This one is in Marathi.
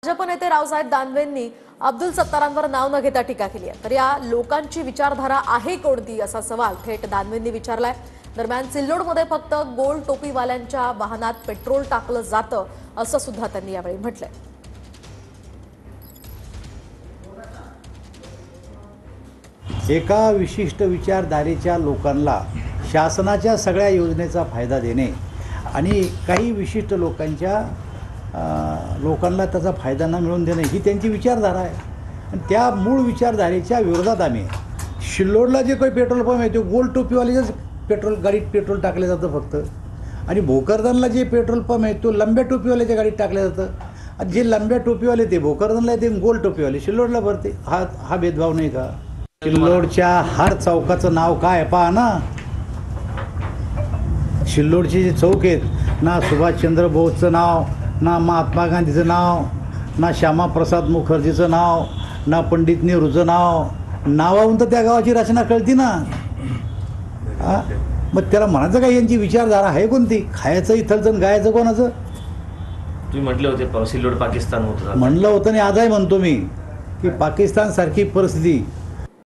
भाजप नेते रावसाहेब दानवेंनी अब्दुल सत्तारांवर नाव न घेता टीका केली आहे। तर या लोकांची विचारधारा आहे कोणती असा सवाल थेट दानवेंनी विचारलाय। दरम्यान सिल्लोडमध्ये फक्त गोल टोपीवाल्यांच्या वाहनात पेट्रोल टाकलं जातं असं सुद्धा त्यांनी यावेळी म्हटलंय। एका विशिष्ट विचारधारेच्या लोकांना शासनाच्या सगळ्या योजनेचा फायदा देणे आणि काही विशिष्ट लोकांना त्याचा फायदा न मिळवून देणे ही त्यांची विचारधारा आहे आणि त्या मूळ विचारधारेच्या विरोधात आम्ही सिल्लोडला जे काही पेट्रोल पंप आहे ते गोल टोपीवाल्याच गाडीत पेट्रोल टाकलं जातं फक्त आणि भोकरदनला जे पेट्रोल पंप आहे तो लंब्या टोपीवाल्याच्या गाडीत टाकलं जातं। जे लंब्या टोपीवाले ते भोकरदनला ते गोल टोपीवाले सिल्लोडला भरते। हा भेदभाव नाही का? सिल्लोडच्या हर चौकाचं नाव काय पहा ना। सिल्लोडचे जे चौक आहेत ना सुभाषचंद्र बोसचं नाव, ना महात्मा गांधीचं नाव, ना श्यामाप्रसाद मुखर्जीचं नाव, ना पंडित नेहरूचं नावाहून तर त्या गावाची रचना कळती ना। मग त्याला म्हणायचं काय यांची विचारधारा आहे कोणती? खायचं इथलचं गायचं कोणाचं? तुम्ही म्हटले होते सिल्लोड पाकिस्तान होतं, म्हणलं होतं आणि आजही म्हणतो मी की पाकिस्तान सारखी परिस्थिती